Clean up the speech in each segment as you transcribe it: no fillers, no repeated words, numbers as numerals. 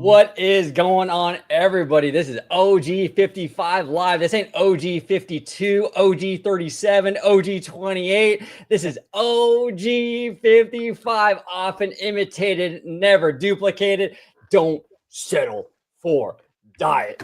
What is going on, everybody? This is OG55 Live. This ain't OG52, OG37, OG28. This is OG55, often imitated, never duplicated. Don't settle for diet.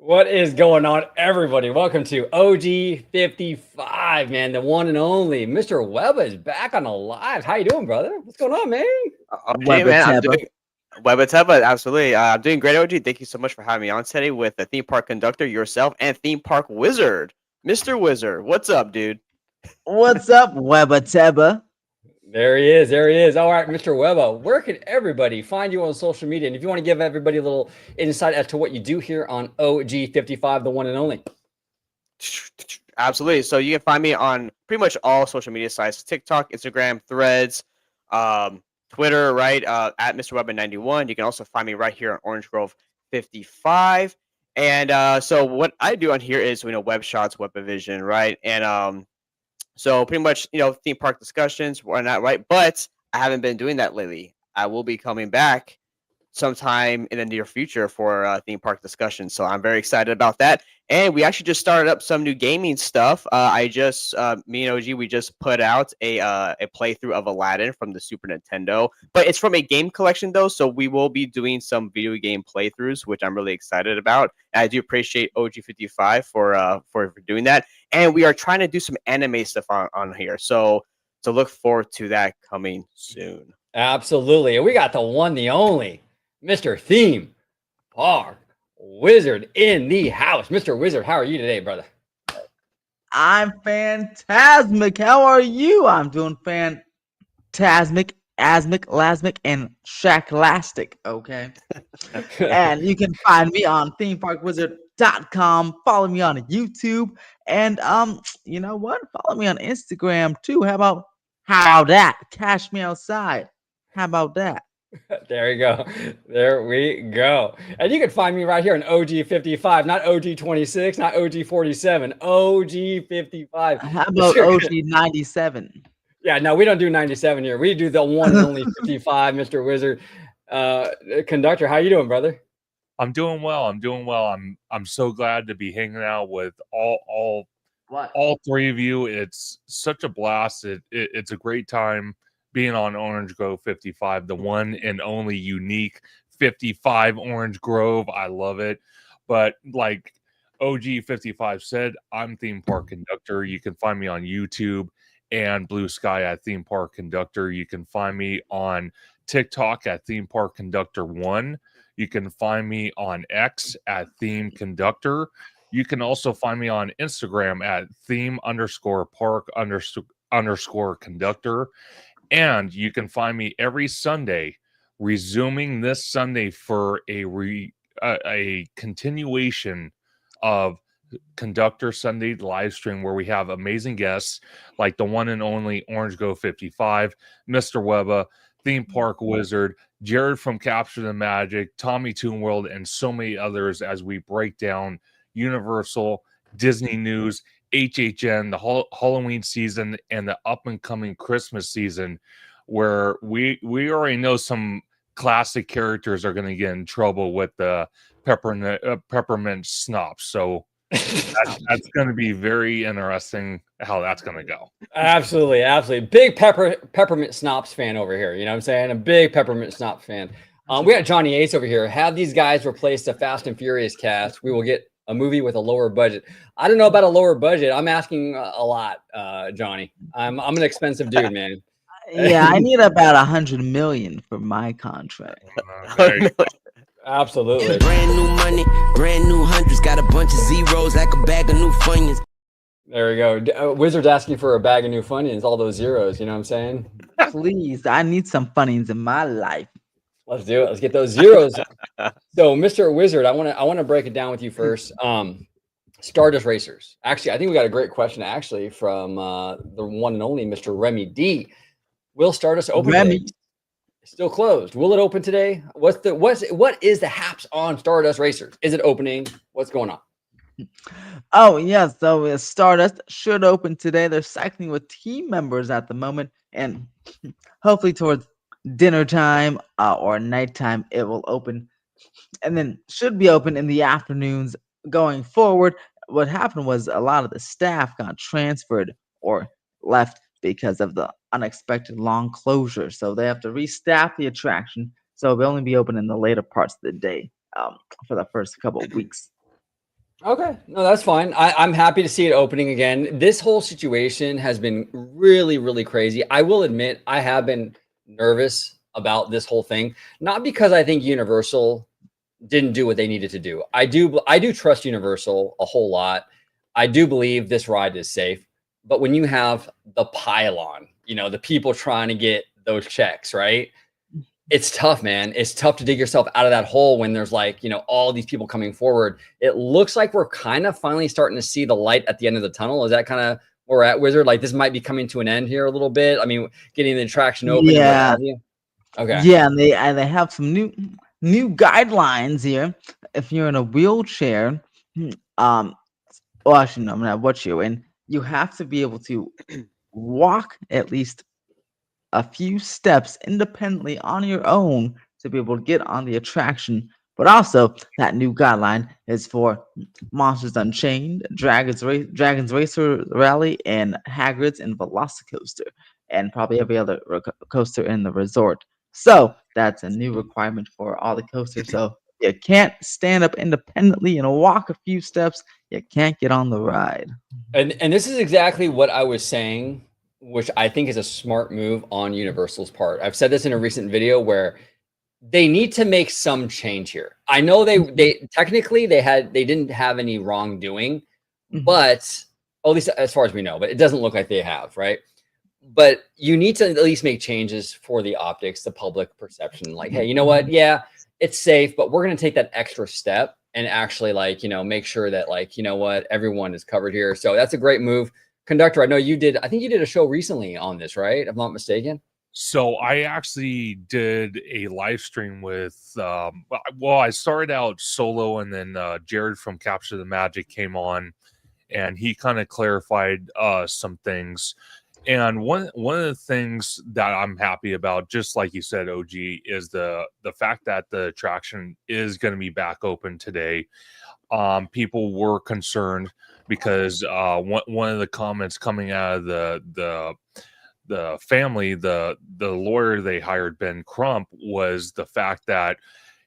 What is going on, everybody? Welcome to OG55, man, the one and only. Mr. Webba is back on the live. How you doing, brother? What's going on, man? Hey, man, I'm doing Webba, absolutely. I'm doing great, OG. Thank you so much for having me on today with the Theme Park Conductor, yourself, and Theme Park Wizard. Mr. Wizard, what's up, dude? What's up, Webba Tebba? There he is. There he is. All right, Mr. Webba, where can everybody find you on social media? And if you want to give everybody a little insight as to what you do here on OG55, the one and only. Absolutely. So you can find me on pretty much all social media sites: TikTok, Instagram, Threads, Twitter, right? At Mr. Webba91. You can also find me right here on OrangeGrove55. And so what I do on here is, web shots, Webba Vision, right? And so pretty much, theme park discussions, why not, right? But I haven't been doing that lately. I will be coming back sometime in the near future for theme park discussions. So I'm very excited about that. And we actually just started up some new gaming stuff. Me and OG, we just put out a playthrough of Aladdin from the Super Nintendo, but it's from a game collection though. So we will be doing some video game playthroughs, which I'm really excited about. And I do appreciate OG55 for doing that. And we are trying to do some anime stuff on here. So look forward to that coming soon. Absolutely. And we got the one, the only, Mr. Theme Park Wizard in the house. Mr. Wizard, how are you today, brother? I'm fantasmic. How are you? I'm doing fantasmic, asmic, lasmic, and shacklastic. Okay. And you can find me on ThemeParkWizard.com. Follow me on YouTube. And you know what? Follow me on Instagram too. How about that? Cash me outside. How about that? There you go. There we go. And you can find me right here on OG55, not OG26, not OG47, OG55. How about OG97? Yeah, no, we don't do 97 here. We do the one and only 55, Mr. Wizard. Conductor, how you doing, brother? I'm doing well. I'm so glad to be hanging out with all three of you. It's such a blast. It's a great time being on Orange Grove 55, the one and only unique 55 Orange Grove. I love it. But like OG55 said, I'm Theme Park Conductor. You can find me on YouTube and Blue Sky at Theme Park Conductor. You can find me on TikTok at Theme Park Conductor 1. You can find me on X at Theme Conductor. You can also find me on Instagram at theme_park_conductor. And you can find me every Sunday, resuming this Sunday for a continuation of Conductor Sunday live stream, where we have amazing guests like the one and only OrangeGrove55, Mr. Webba, Theme Park Wizard, Jared from Capture the Magic, Tommy Toon World, and so many others as we break down Universal, Disney news, HHN, the Halloween season, and the up-and-coming Christmas season, where we already know some classic characters are going to get in trouble with the peppermint schnapps. So that's going to be very interesting how that's going to go. Absolutely, absolutely. Big peppermint schnapps fan over here. You know what I'm saying? A big peppermint schnapps fan. We got Johnny Ace over here. Have these guys replace the Fast and Furious cast. We will get a movie with a lower budget. I don't know about a lower budget. I'm asking a lot, Johnny. I'm an expensive dude, man. Yeah, I need about 100 million for my contract. Absolutely. Brand new money, brand new hundreds, got a bunch of zeros like a bag of new Funyuns. There we go. Wizard's asking for a bag of new Funyuns, all those zeros. You know what I'm saying? Please, I need some Funyuns in my life. Let's do it. Let's get those zeros. So, Mr. Wizard, I want to break it down with you first. Stardust Racers. Actually, I think we got a great question actually from the one and only Mr. Remy D. Will Stardust open Remy. today? Still closed. Will it open today? What is the haps on Stardust Racers? Is it opening? What's going on? Oh, yes. So Stardust should open today. They're cycling with team members at the moment, and hopefully towards dinner time or nighttime, it will open, and then should be open in the afternoons going forward. What happened was a lot of the staff got transferred or left because of the unexpected long closure. So they have to restaff the attraction. So it'll only be open in the later parts of the day for the first couple of weeks. Okay, no, that's fine. I'm happy to see it opening again. This whole situation has been really, really crazy. I will admit I have been nervous about this whole thing, not because I think Universal didn't do what they needed to do. I do trust Universal a whole lot. I do believe this ride is safe, but when you have the pylon, the people trying to get those checks, right? It's tough, man. It's tough to dig yourself out of that hole when there's all these people coming forward. It looks like we're kind of finally starting to see the light at the end of the tunnel. Is that kind of where we're at, Wizard? Like this might be coming to an end here a little bit. I mean, getting the attraction open and what Yeah. have you. Okay. Yeah, and they have some new guidelines here. If you're in a wheelchair, well, actually, no, I'm gonna what you in. You have to be able to walk at least a few steps independently on your own to be able to get on the attraction. But also, that new guideline is for Monsters Unchained, Dragons Racer Rally, and Hagrid's and Velocicoaster, and probably every other coaster in the resort. So that's a new requirement for all the coasters. So you can't stand up independently and walk a few steps. You can't get on the ride. And this is exactly what I was saying, which I think is a smart move on Universal's part. I've said this in a recent video where they need to make some change here. I know they technically they didn't have any wrongdoing, but at least as far as we know, but it doesn't look like they have, right? But you need to at least make changes for the optics, the public perception. Like, hey, you know what? Yeah, it's safe, but we're going to take that extra step and actually make sure that what, everyone is covered here. So that's a great move. Conductor, I know I think you did a show recently on this, right? If I'm not mistaken. So I actually did a live stream with, I started out solo, and then Jared from Capture the Magic came on, and he kind of clarified some things. And one of the things that I'm happy about, just like you said, OG, is the fact that the attraction is going to be back open today. People were concerned because one of the comments coming out of the family, the lawyer they hired, Ben Crump, was the fact that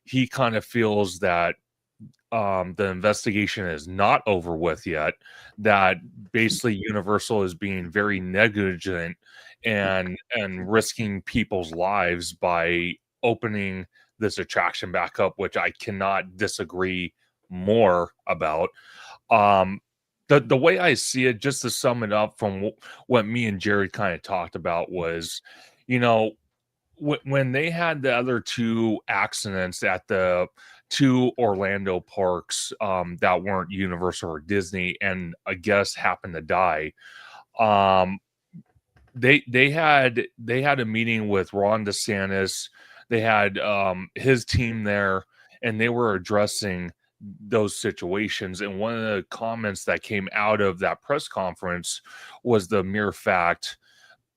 he kind of feels that the investigation is not over with yet, that basically Universal is being very negligent and risking people's lives by opening this attraction back up, which I cannot disagree more about. The way I see it, just to sum it up from what me and Jared kind of talked about, was, when they had the other two accidents at the two Orlando parks that weren't Universal or Disney, and a guest happened to die, they had a meeting with Ron DeSantis. They had his team there, and they were addressing those situations. And one of the comments that came out of that press conference was the mere fact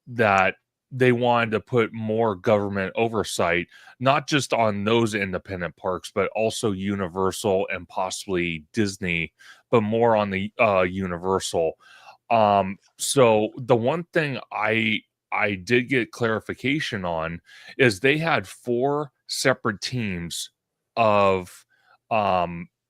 that they wanted to put more government oversight, not just on those independent parks, but also Universal and possibly Disney, but more on the Universal. So the one thing I did get clarification on is they had 4 separate teams of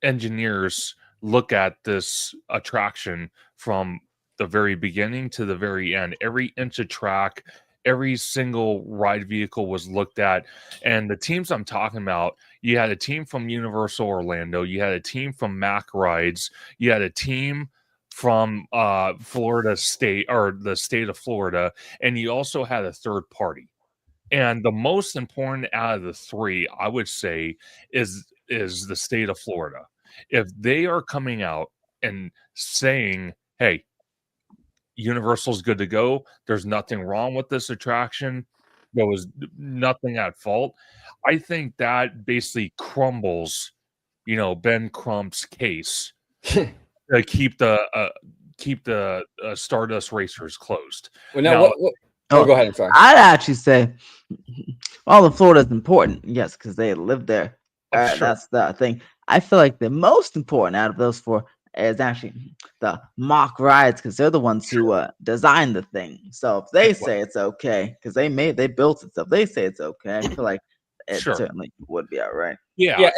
engineers look at this attraction from the very beginning to the very end. Every inch of track, every single ride vehicle was looked at. And the teams I'm talking about, you had a team from Universal Orlando, you had a team from Mack Rides, you had a team from Florida State, or the state of Florida, and you also had a third party. And the most important out of the 3, I would say, is the state of Florida. If they are coming out and saying, hey, Universal's good to go. There's nothing wrong with this attraction. There was nothing at fault. I think that basically crumbles, Ben Crump's case to keep the Stardust Racers closed. Well, now, Now, oh, go ahead. I'm sorry. I'd actually say, well, the Florida's important, yes, because they live there. Sure. That's the thing. I feel like the most important out of those four is actually the mock rides, because they're the ones who designed the thing. So if they say it's okay, because they built it, so if they say it's okay, I feel like it Sure. certainly would be all right. Yeah,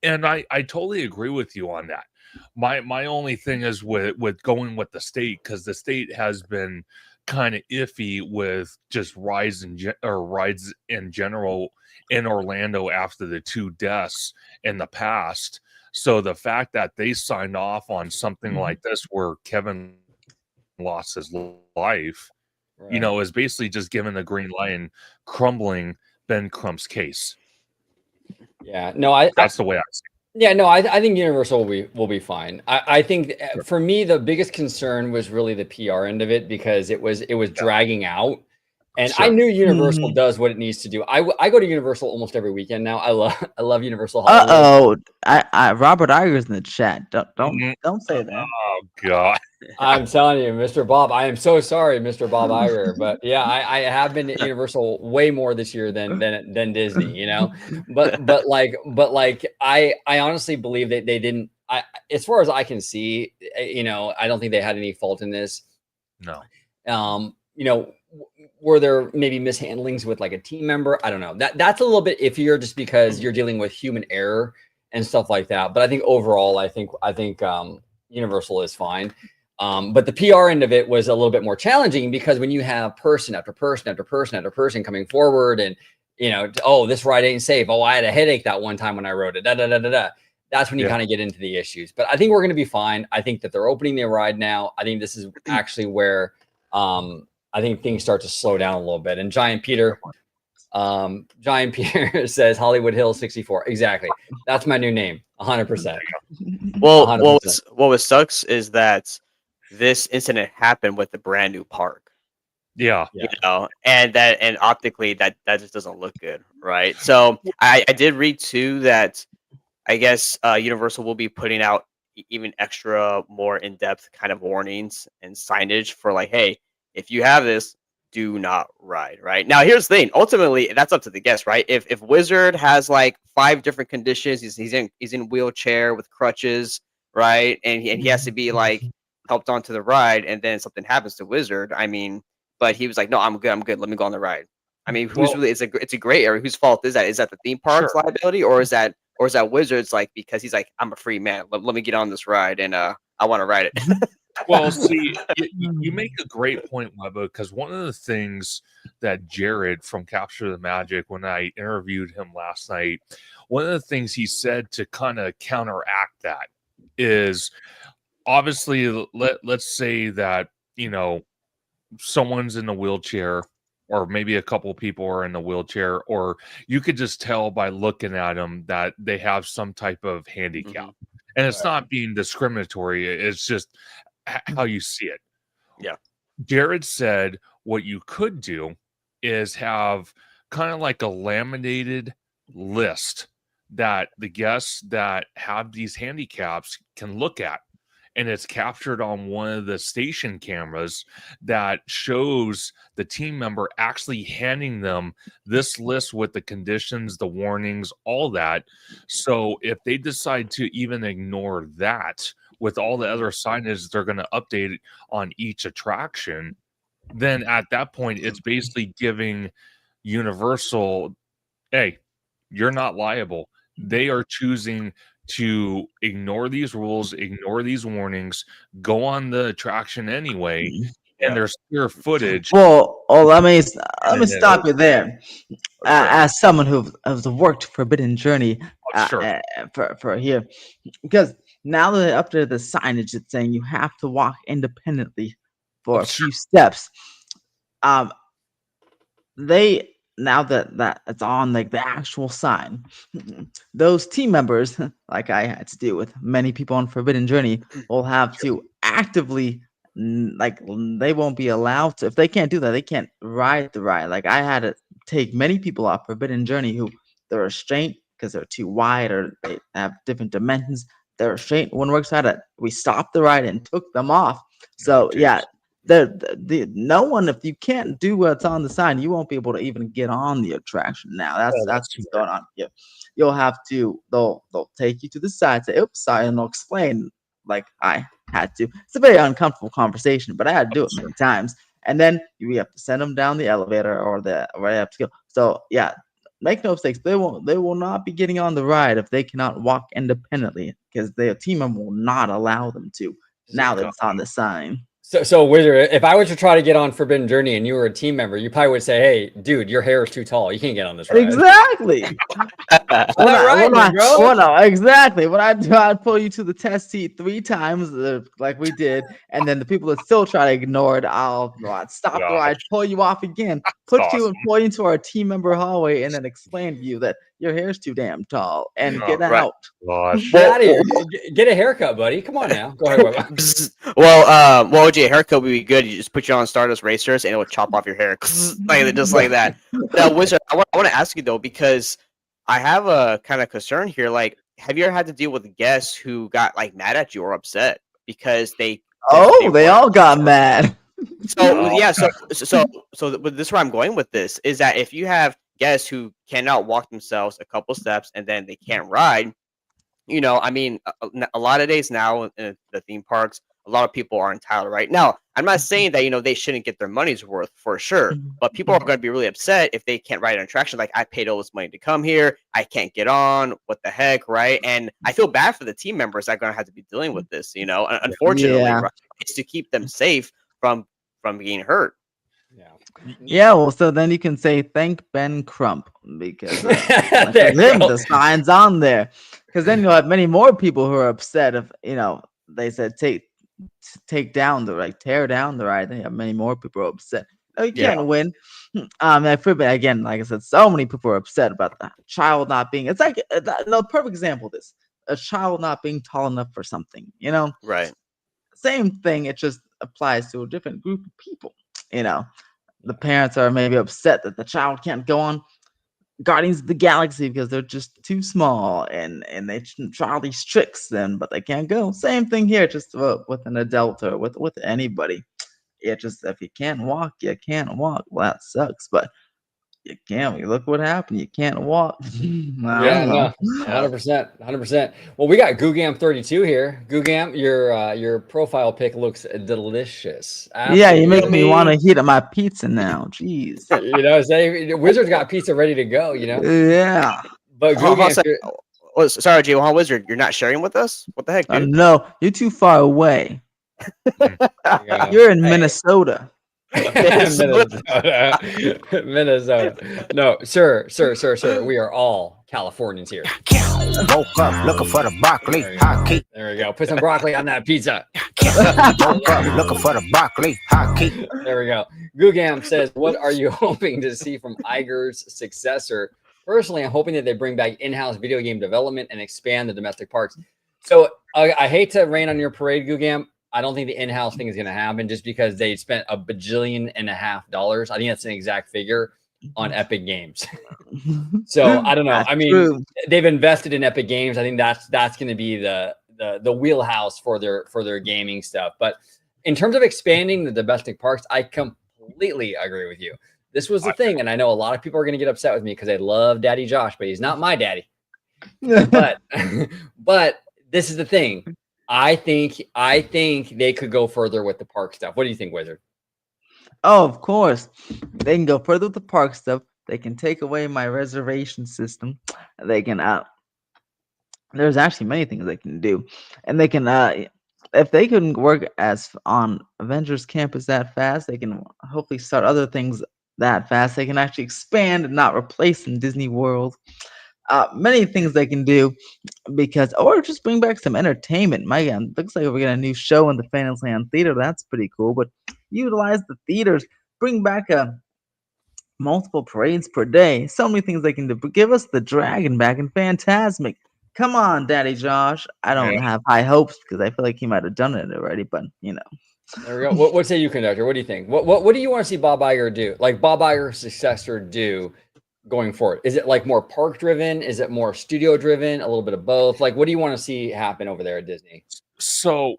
and I totally agree with you on that. My only thing is with going with the state, because the state has been kind of iffy with just rides in general in Orlando after the 2 deaths in the past. So the fact that they signed off on something like this where Kevin lost his life, Right. is basically just giving the green light and crumbling Ben Crump's case. Yeah. No, That's the way I see it. Yeah, no, I think Universal will be fine. I think for me the biggest concern was really the PR end of it, because it was dragging out, and I knew Universal does what it needs to do. I go to Universal almost every weekend now. I love Universal Hollywood. I Robert Iger's in the chat. Don't say that. Oh God. I'm telling you, Mr. Bob, I am so sorry, Mr. Bob Iger, but yeah, I have been at Universal way more this year than Disney, but like I honestly believe that they didn't. As far as I can see, I don't think they had any fault in this. No. Were there maybe mishandlings with like a team member? I don't know. That's a little bit iffier, just because you're dealing with human error and stuff like that. But I think overall, I think Universal is fine. But the PR end of it was a little bit more challenging, because when you have person after person after person after person coming forward, and oh, this ride ain't safe. Oh, I had a headache that one time when I rode it. That's when you kind of get into the issues. But I think we're going to be fine. I think that they're opening their ride now. I think this is actually where I think things start to slow down a little bit. And Giant Peter says Hollywood Hills 64. Exactly. That's my new name. 100%. Well, 100%. what sucks is that this incident happened with the brand new park. Yeah. And optically that just doesn't look good, right? So I did read too that I guess Universal will be putting out even extra more in-depth kind of warnings and signage for like, hey, if you have this, do not ride. Right now, here's the thing. Ultimately, that's up to the guest, right? If Wizard has like 5 different conditions, he's in wheelchair with crutches, right, and he has to be like helped onto the ride, and then something happens to Wizard. I mean, but he was like, no, I'm good. Let me go on the ride. I mean, it's a gray area. Whose fault is that? Is that the theme park's liability, or is that Wizard's like, because he's like, I'm a free man. Let me get on this ride, and I want to ride it. Well, see, you make a great point, Webba, because one of the things that Jared from Capture the Magic, when I interviewed him last night, one of the things he said to kind of counteract that is, obviously, let's say that, someone's in a wheelchair, or maybe a couple people are in a wheelchair, or you could just tell by looking at them that they have some type of handicap. And it's not being discriminatory. It's just how you see it. Yeah. Jared said what you could do is have kind of like a laminated list that the guests that have these handicaps can look at. And it's captured on one of the station cameras that shows the team member actually handing them this list with the conditions, the warnings, all that. So if they decide to even ignore that with all the other signage they're going to update on each attraction, then at that point, it's basically giving Universal, hey, you're not liable. They are choosing to ignore these rules, ignore these warnings, go on the attraction anyway, and there's clear footage. Well, let me stop you there. As someone who has worked Forbidden Journey for here, because now that they updated the signage, it's saying you have to walk independently for a few steps. They now that it's on like the actual sign, those team members, like I had to do with many people on Forbidden Journey, will have to actively they won't be allowed to. If they can't do that, they can't ride the ride. Like I had to take many people off Forbidden Journey who they're restrained because they're too wide or they have different dimensions. They're restrained. One works out at we stopped the ride and took them off. So yeah, no one, if you can't do what's on the sign, you won't be able to even get on the attraction. Now that's what's going on. Yeah, you'll have to. They'll take you to the side, say, "Oops, sorry," and they'll explain. Like I had to. It's a very uncomfortable conversation, but I had to do it many times. And then we have to send them down the elevator or where they have to go. So yeah, make no mistakes. They will not be getting on the ride if they cannot walk independently because their team member will not allow them to. Now that it's on the sign. So Wizard, if I was to try to get on Forbidden Journey and you were a team member, you probably would say, "Hey, dude, your hair is too tall. You can't get on this ride." Exactly. Exactly. What I do, I'd pull you to the test seat 3 times, like we did, and then the people that still try to ignore it, I'd stop the ride, pull you off again, put you and pull you into our team member hallway, and then explain to you that your hair's too damn tall and get out. Gosh. Get out of here. Get a haircut, buddy. Come on now. Go ahead. Well, OG, a haircut would be good. You just put you on Stardust Racers and it would chop off your hair just like that. Now, Wizard, I want to ask you though, because I have a kind of concern here. Like, have you ever had to deal with guests who got like mad at you or upset because they all got mad. So yeah, so this is where I'm going with this is that if you have guests who cannot walk themselves a couple steps and then they can't ride, I mean, a lot of days now in the theme parks, a lot of people are entitled right now. I'm not saying that they shouldn't get their money's worth for sure, but people are going to be really upset if they can't ride an attraction. Like, I paid all this money to come here, I can't get on. What the heck, right? And I feel bad for the team members that are going to have to be dealing with this. Unfortunately, right? It's to keep them safe from being hurt. Yeah, well, so then you can say thank Ben Crump because the sign's on there. Because then you'll have many more people who are upset if they said take down the ride, tear down the ride. Then you have many more people who are upset. No, you can't win. Again, like I said, so many people are upset about the child not being. It's like no perfect example of this: a child not being tall enough for something. Right. Same thing. It just applies to a different group of people. The parents are maybe upset that the child can't go on Guardians of the Galaxy because they're just too small and they try all these tricks but they can't go. Same thing here, just with an adult or with anybody. It just, if you can't walk, you can't walk. Well, that sucks, but you can't. Look what happened. You can't walk. 100%. Well, we got Googam32 here. Googam, your profile pic looks delicious. Absolutely. Yeah, you make me want to heat up my pizza now. Jeez. Say Wizard's got pizza ready to go. Yeah. But Googam, sorry, Jay, Wizard, you're not sharing with us? What the heck, dude? No, you're too far away. You're in Minnesota. Minnesota. No, sir. We are all Californians here. Woke up looking for the broccoli. There we go. Put some broccoli on that pizza. Woke up looking for the broccoli. There we go. Googam says, "What are you hoping to see from Iger's successor?" Personally, I'm hoping that they bring back in-house video game development and expand the domestic parks. So I hate to rain on your parade, Googam. I don't think the in-house thing is going to happen just because they spent $1.5 billion. I think that's an exact figure on Epic Games. So I don't know. I mean, they've invested in Epic Games. I think that's going to be the wheelhouse for their gaming stuff. But in terms of expanding the domestic parks, I completely agree with you. This was the thing, and I know a lot of people are going to get upset with me because they love Daddy Josh, but he's not my daddy. but this is the thing. I think they could go further with the park stuff. What do you think, Wizard? Oh, of course. They can go further with the park stuff. They can take away my reservation system. They can there's actually many things they can do. And they can if they can work as on Avengers Campus that fast, they can hopefully start other things that fast. They can actually expand and not replace in Disney World. Many things they can do or just bring back some entertainment. My God, looks like we're getting a new show in the Fantasyland Theater. That's pretty cool. But utilize the theaters, bring back multiple parades per day. So many things they can do. But give us the dragon back in Phantasmic. Come on, Daddy Josh. I don't Yeah. have high hopes because I feel like he might have done it already, but you know. There we go. What say you, Conductor? What do you think? What do you want to see Bob Iger do? Like Bob Iger's successor do going forward? Is it like more park driven? Is it more studio driven? A little bit of both? Like, what do you want to see happen over there at Disney? So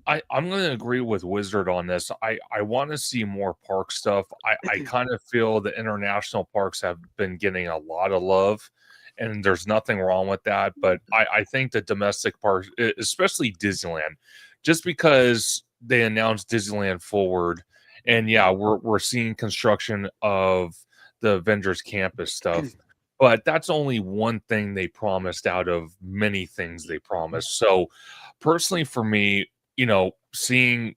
I'm going to agree with Wizard on this. I want to see more park stuff. I kind of feel the international parks have been getting a lot of love, and there's nothing wrong with that. But I think the domestic parks, especially Disneyland, just because they announced Disneyland Forward, and yeah, we're seeing construction of the Avengers Campus stuff. But that's only one thing they promised out of many things they promised. So personally for me, you know, seeing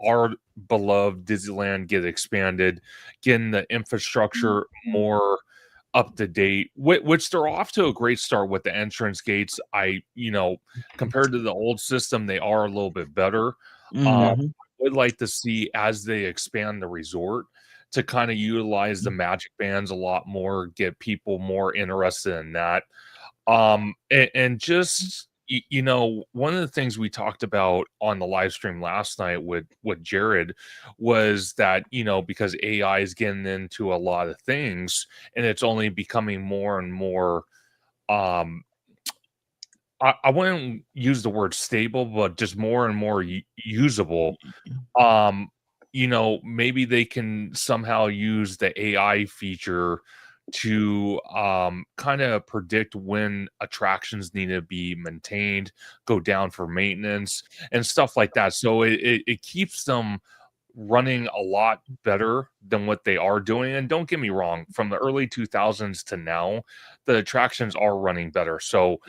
our beloved Disneyland get expanded, getting the infrastructure more up to date, which they're off to a great start with the entrance gates. Compared to the old system, they are a little bit better. Mhm. Would like to see as they expand the resort to kind of utilize the magic bands a lot more, get people more interested in that. And just one of the things we talked about on the live stream last night with Jared was that, because AI is getting into a lot of things and it's only becoming more and more I wouldn't use the word stable, but just more and more usable. Maybe they can somehow use the AI feature to kind of predict when attractions need to be maintained, go down for maintenance and stuff like that. So it keeps them running a lot better than what they are doing. And don't get me wrong, from the early 2000s to now, the attractions are running better. So,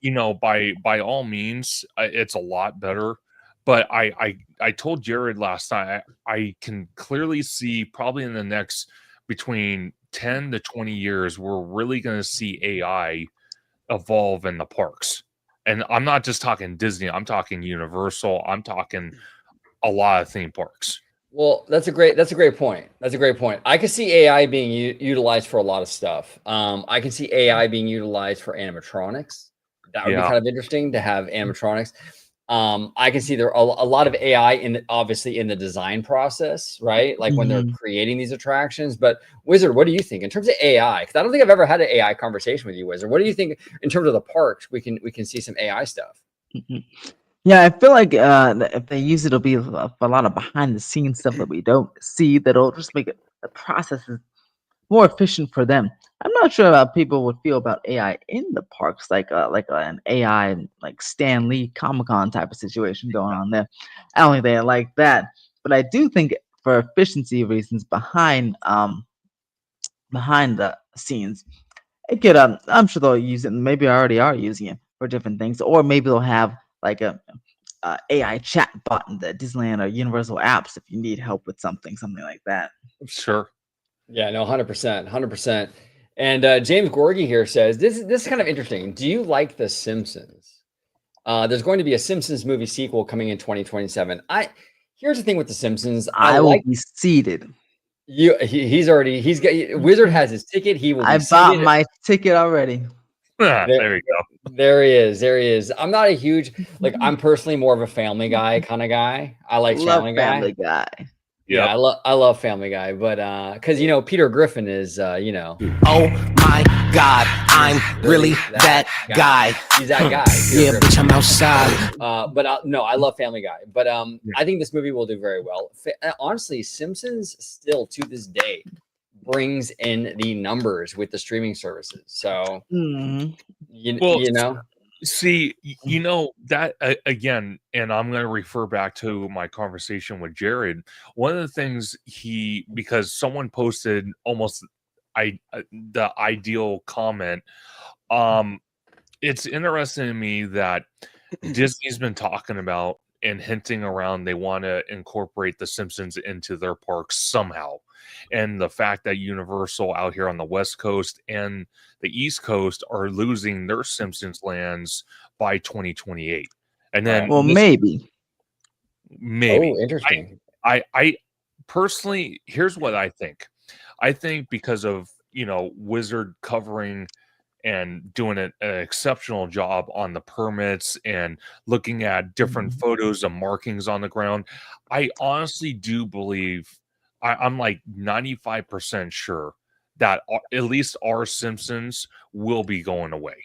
by all means, it's a lot better. But I told Jared last night, I can clearly see probably in the next between 10 to 20 years, we're really going to see AI evolve in the parks. And I'm not just talking Disney, I'm talking Universal, I'm talking a lot of theme parks. Well, that's a great point. That's a great point. I can see AI being utilized for a lot of stuff. I can see AI being utilized for animatronics. That would be kind of interesting to have animatronics. I can see there are a lot of AI obviously in the design process, right? Like when they're creating these attractions. But Wizard, what do you think in terms of AI? Because I don't think I've ever had an AI conversation with you, Wizard. What do you think in terms of the parks? We can see some AI stuff. Yeah, I feel like if they use it, it'll be a lot of behind the scenes stuff that we don't see. That'll just make the processes more efficient for them. I'm not sure how people would feel about AI in the parks, like an AI like Stan Lee Comic Con type of situation going on there. I don't think they like that, but I do think for efficiency reasons behind the scenes, it could I'm sure they'll use it, and maybe already are using it for different things, or maybe they'll have like a AI chat button that Disneyland or Universal apps if you need help with something like that. Sure. Yeah, no, 100%, 100%. And James Gorgie here says this is kind of interesting. Do you like The Simpsons? There's going to be a Simpsons movie sequel coming in 2027. Here's the thing with The Simpsons. I will be seated. He's got Wizard has his ticket. He will. I bought my ticket already. There you go. There he is. I'm not a huge I'm personally more of a Family Guy kind of guy. I like Family Guy. Yeah, I love Family Guy, but because Peter Griffin is Oh my God, I'm really that guy. He's that guy. Yeah, bitch, I'm outside. But no, I love Family Guy. But I think this movie will do very well. Honestly, Simpsons still to this day brings in the numbers with the streaming services. So See, that again, and I'm going to refer back to my conversation with Jared. One of the things because someone posted almost the ideal comment. It's interesting to me that Disney's been talking about and hinting around they want to incorporate the Simpsons into their parks somehow. And the fact that Universal out here on the West Coast and the East Coast are losing their Simpsons lands by 2028. And then maybe. Oh, interesting. I personally, here's what I think. I think because of Wizard covering and doing an exceptional job on the permits and looking at different photos and markings on the ground, I honestly do believe I'm like 95% sure that at least our Simpsons will be going away.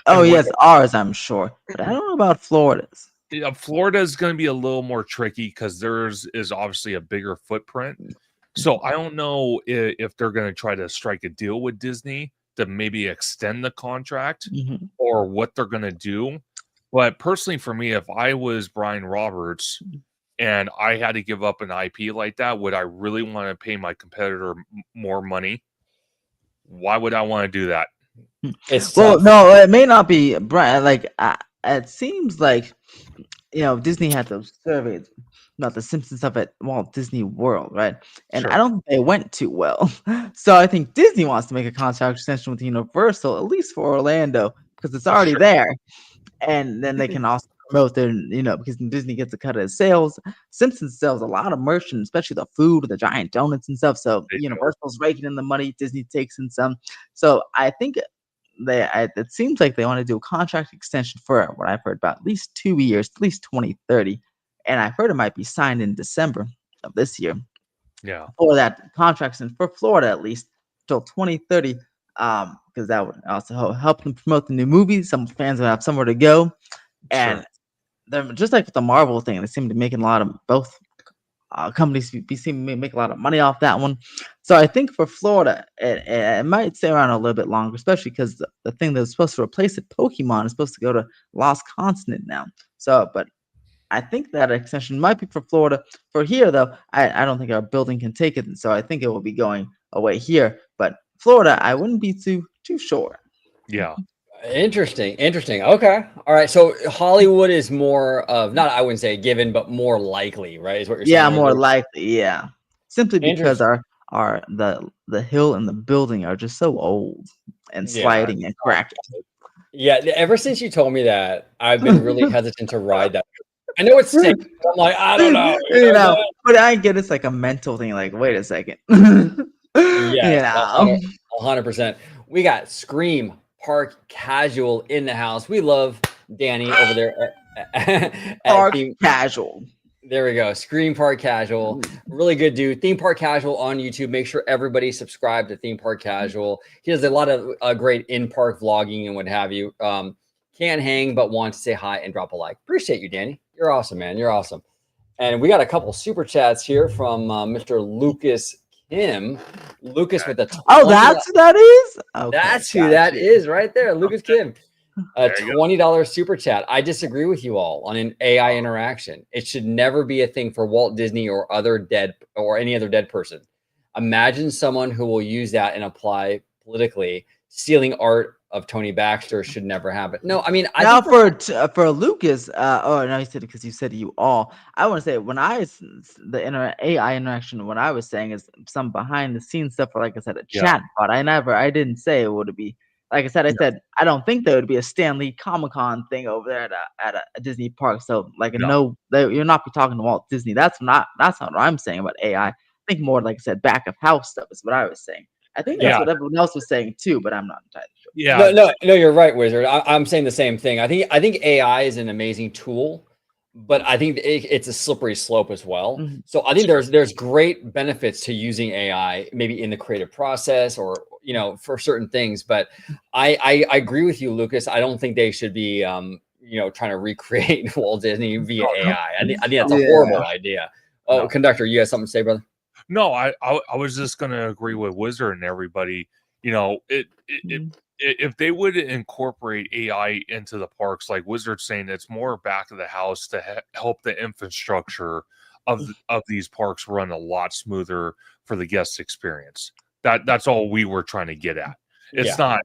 Oh, And yes, ours, I'm sure. But I don't know about Florida's. Florida is going to be a little more tricky because theirs is obviously a bigger footprint. So I don't know if they're going to try to strike a deal with Disney to maybe extend the contract or what they're going to do. But personally, for me, if I was Brian Roberts and I had to give up an IP like that, would I really want to pay my competitor more money? Why would I want to do that? It's Well, tough. no, it may not be Brian. Like, it seems like Disney had those surveys about the Simpsons stuff at Walt Disney World, right? And Sure. I don't think they went too well. So I think Disney wants to make a contract extension with Universal, at least for Orlando, because it's already there. And then they can also promote their, because Disney gets a cut of the sales. Simpsons sells a lot of merch, and especially the food, the giant donuts and stuff. So They do. Universal's raking in the money, Disney takes in some. So I think it seems like they want to do a contract extension for what I've heard about at least 2 years, at least 2030. And I've heard it might be signed in December of this year. Yeah. For that contract, and for Florida at least till 2030, because that would also help them promote the new movie. Some fans will have somewhere to go, and they're just like with the Marvel thing. They seem to be making a lot of both companies seem to make a lot of money off that one. So I think for Florida, it might stay around a little bit longer, especially because the thing that's supposed to replace it, Pokemon, is supposed to go to Lost Continent now. So, but I think that extension might be for Florida. For here, though, I don't think our building can take it, so I think it will be going away here. But Florida, I wouldn't be too sure. Yeah. Interesting. Okay. All right. So Hollywood is more of, not, I wouldn't say a given, but more likely, right? Is what you're saying? Yeah, more likely. Yeah, simply because the hill and the building are just so old and sliding and cracking. Yeah. Ever since you told me that, I've been really hesitant to ride that. I know it's safe. I'm like, I don't know. But I get it's like a mental thing. Like, wait a second. Yeah, 100%. We got Scream Park Casual in the house. We love Danny over there at Park Casual. There we go. Scream Park Casual. Really good dude. Theme Park Casual on YouTube. Make sure everybody subscribe to Theme Park Casual. He does a lot of great in-park vlogging and what have you. Can't hang, but wants to say hi and drop a like. Appreciate you, Danny. You're awesome, man. You're awesome. And we got a couple super chats here from Mr. Lucas Kim. Lucas with a that's who that is? Okay, that's who that is right there. Lucas Kim. A $20 super chat. I disagree with you all on an AI interaction. It should never be a thing for Walt Disney or any other dead person. Imagine someone who will use that and apply politically. Stealing art of Tony Baxter should never happen. No, I mean, for Lucas, oh no, he said it because you said you all. I want to say when AI interaction, what I was saying is some behind the scenes stuff, or like I said, a chat bot. I didn't say it would be. Like I said, said I don't think there would be a Stan Lee Comic-Con thing over there at a Disney park. So like you're not be talking to Walt Disney. That's not what I'm saying about AI. I think more like I said, back of house stuff is what I was saying. I think that's what everyone else was saying too, but I'm not entirely sure. Yeah. No, you're right, Wizard. I'm saying the same thing. I think AI is an amazing tool, but I think it's a slippery slope as well. So I think there's great benefits to using AI, maybe in the creative process or for certain things. But I agree with you, Lucas. I don't think they should be trying to recreate Walt Disney via AI. I think that's a horrible idea. Oh, Conductor, you have something to say, brother? No, I was just going to agree with Wizard and everybody. If they would incorporate AI into the parks, like Wizard's saying, it's more back of the house to help the infrastructure of these parks run a lot smoother for the guest experience. That's all we were trying to get at. It's not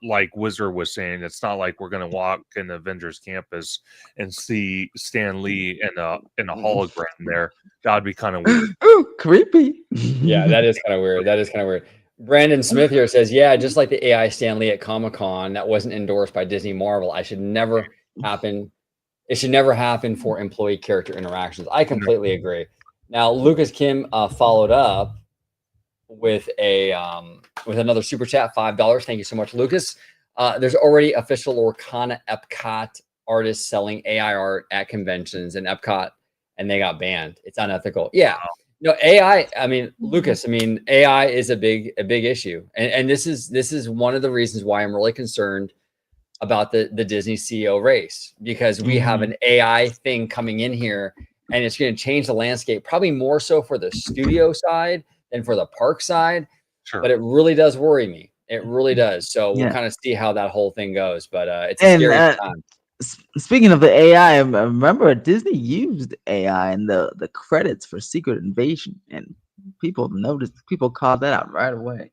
like Wizard was saying. It's not like we're going to walk in the Avengers campus and see Stan Lee in a hologram there. That would be kind of weird. Ooh, creepy. Yeah, that is kind of weird. Brandon Smith here says, yeah, just like the AI Stan Lee at Comic-Con that wasn't endorsed by Disney Marvel, it should never happen for employee character interactions. I completely agree. Now, Lucas Kim followed up with another super chat, $5. Thank you so much, Lucas. There's already official Lorcana Epcot artists selling AI art at conventions in Epcot, and they got banned. It's unethical. Yeah. No, AI, I mean, Lucas, I mean, AI is a big issue. And this is one of the reasons why I'm really concerned about the Disney CEO race, because we have an AI thing coming in here, and it's going to change the landscape, probably more so for the studio side than for the park side. Sure. But it really does worry me. It really does. So we'll kind of see how that whole thing goes. But it's a scary time. Speaking of the AI, I remember Disney used AI in the credits for Secret Invasion, and people noticed. People called that out right away.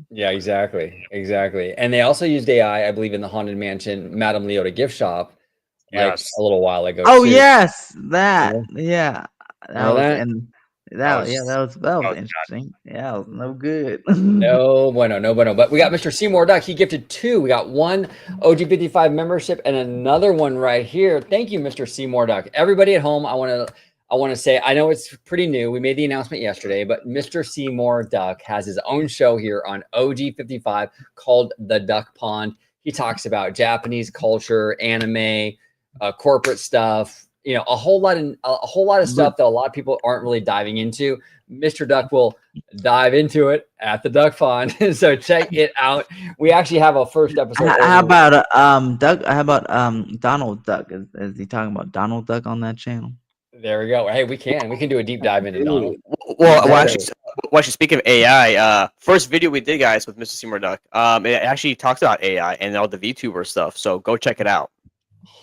Yeah, exactly. And they also used AI, I believe, in the Haunted Mansion Madame Leota gift shop, like a little while ago. Oh too. yes, that that was interesting. Yeah, it was no good. No bueno. But we got Mr. Seymour Duck. He gifted 2. We got 1 OG55 membership and another one right here. Thank you, Mr. Seymour Duck. Everybody at home, I want to say, I know it's pretty new. We made the announcement yesterday, but Mr. Seymour Duck has his own show here on OG55 called The Duck Pond. He talks about Japanese culture, anime, corporate stuff, you know, a whole lot of stuff that a lot of people aren't really diving into. Mr. Duck will dive into it at the Duck Pond. So check it out. We actually have a first episode. How about Doug? How about Donald Duck? Is he talking about Donald Duck on that channel? There we go. Hey, we can do a deep dive into Donald. Well, actually, speaking of AI, first video we did, guys, with Mr. Seymour Duck, it actually talks about AI and all the VTuber stuff. So go check it out.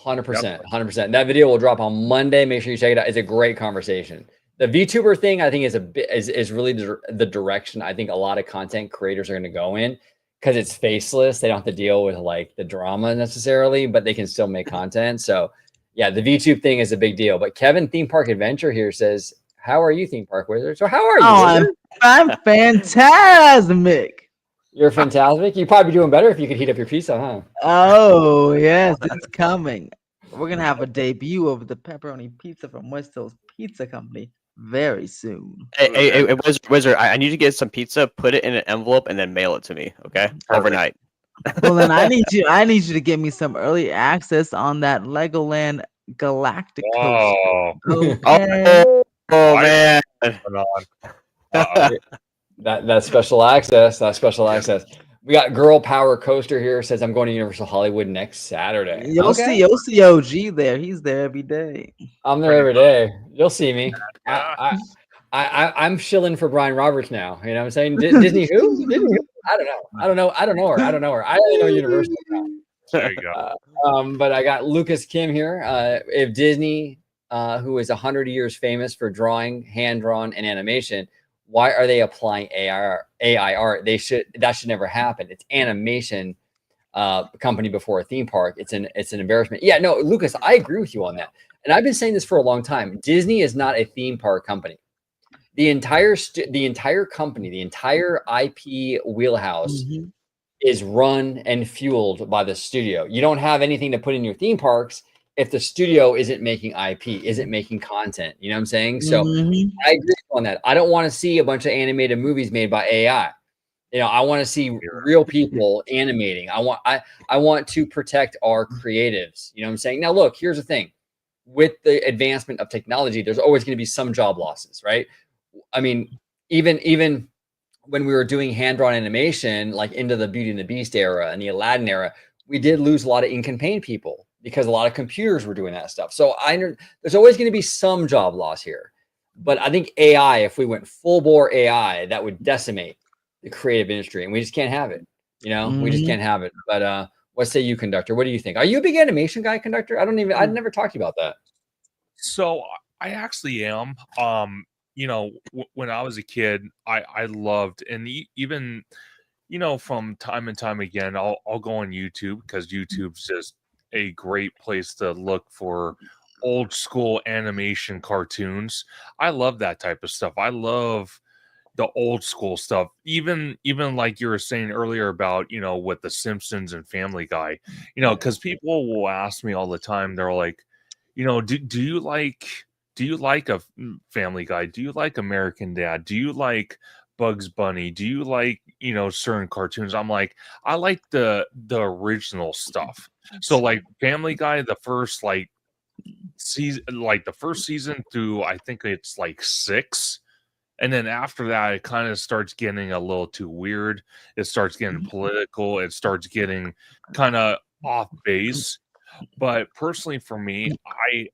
100%. That video will drop on Monday. Make sure you check it out. It's a great conversation. The VTuber thing, I think, is really the direction I think a lot of content creators are going to go in, because it's faceless. They don't have to deal with like the drama necessarily, but they can still make content. So yeah, the VTube thing is a big deal. But Kevin Theme Park Adventure here says, "How are you, Theme Park Wizard?" So how are you? Oh, I'm fantastic. You're fantastic. You'd probably be doing better if you could heat up your pizza, huh? Oh yes, it's coming. We're gonna have a debut of the pepperoni pizza from West Hills Pizza Company very soon. Hey, Wizard, I need to get some pizza, put it in an envelope, and then mail it to me, okay? Overnight. Well, then I need you to give me some early access on that Legoland Galactic Coaster. Okay. Oh man. That special access. We got Girl Power Coaster here. Says, I'm going to Universal Hollywood next Saturday. You'll see OG there. He's there every day. I'm there every day. You'll see me. I'm shilling for Brian Roberts now. You know what I'm saying? Disney who? Disney who? I don't know her. I only know Universal now. There you go. But I got Lucas Kim here. If Disney, who is 100 years famous for drawing, hand-drawn, and animation, why are they applying AI art? That should never happen. It's animation company before a theme park. It's an embarrassment. Yeah, no, Lucas, I agree with you on that. And I've been saying this for a long time. Disney is not a theme park company. The entire company, the entire IP wheelhouse is run and fueled by the studio. You don't have anything to put in your theme parks if the studio isn't making IP, isn't making content. You know what I'm saying? So I agree on that. I don't want to see a bunch of animated movies made by AI. You know, I want to see real people animating. I want to protect our creatives. You know what I'm saying? Now, look, here's the thing. With the advancement of technology, there's always going to be some job losses, right? I mean, even when we were doing hand-drawn animation, like into the Beauty and the Beast era and the Aladdin era, we did lose a lot of ink and paint people because a lot of computers were doing that stuff. So there's always going to be some job loss here. But I think AI, if we went full bore AI, that would decimate the creative industry, and we just can't have it. You know, we just can't have it. But what say you, Conductor? What do you think? Are you a big animation guy, Conductor? I'd never talked to you about that. So I actually am. You know, when I was a kid, I loved, and even, you know, from time and time again, I'll go on YouTube, because YouTube's just a great place to look for old school animation cartoons. I love that type of stuff. I love the old school stuff. Even like you were saying earlier about, you know, with the Simpsons and Family Guy, you know, because people will ask me all the time, they're like, you know, do you like a Family Guy? Do you like American Dad? Do you like Bugs Bunny? Do you like, certain cartoons? I'm like, I like the original stuff. So like Family Guy, the first season through, I think it's like 6. And then after that, it kind of starts getting a little too weird. It starts getting political. It starts getting kind of off base. But personally, for me,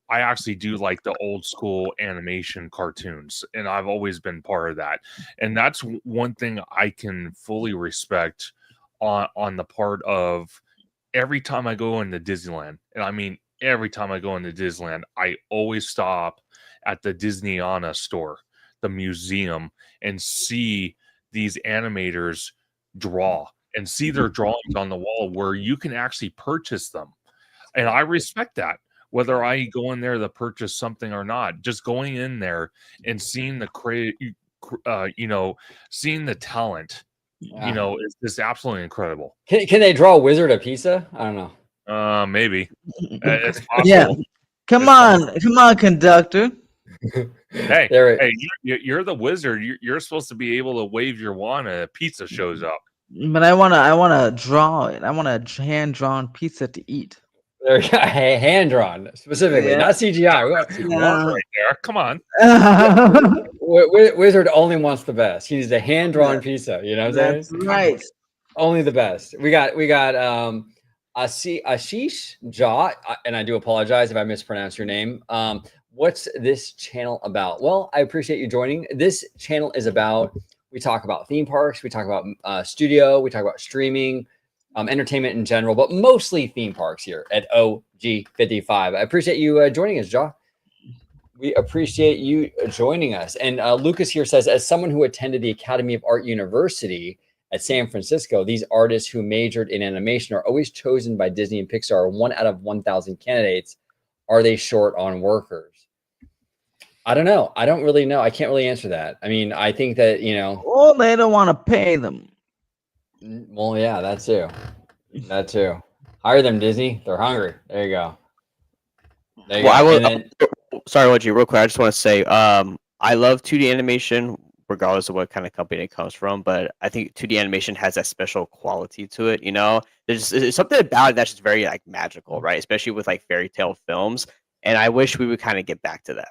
I actually do like the old school animation cartoons, and I've always been part of that. And that's one thing I can fully respect on the part of every time I go into Disneyland, and I mean every time I go into Disneyland, I always stop at the Disneyana store, the museum, and see these animators draw and see their drawings on the wall where you can actually purchase them. And I respect that, whether I go in there to purchase something or not. Just going in there and seeing seeing the talent, is just absolutely incredible. Can they draw a wizard of Pisa? I don't know. Maybe. It's possible. Yeah. Come on, conductor. Hey, There it- hey, you're the wizard. You're supposed to be able to wave your wand and a pizza shows up. But I wanna draw it. I want a hand drawn pizza to eat. There you go. Hand drawn specifically, Yeah. not CGI. Wand right there. Come on. Wizard only wants the best. He needs a hand drawn pizza. You know what I'm That's saying? right. Only the best. We got Ashish Jha, and I do apologize if I mispronounced your name. What's this channel about? Well, I appreciate you joining. This channel is about, we talk about theme parks, we talk about studio, we talk about streaming, entertainment in general, but mostly theme parks here at OG55. I appreciate you joining us, Jha. We appreciate you joining us. And Lucas here says, as someone who attended the Academy of Art University at San Francisco, these artists who majored in animation are always chosen by Disney and Pixar, 1 out of 1,000 candidates. Are they short on workers? I don't know. I don't really know. I can't really answer that. I mean, I think that, Well, they don't want to pay them. well, yeah, that too. That too. Hire them, Disney. They're hungry. There you go. There you go. I will. And then- Sorry, OG, real quick. I just want to say, I love 2D animation, regardless of what kind of company it comes from. But I think 2D animation has that special quality to it. There's something about it that's just very like magical, right? Especially with like fairy tale films. And I wish we would kind of get back to that.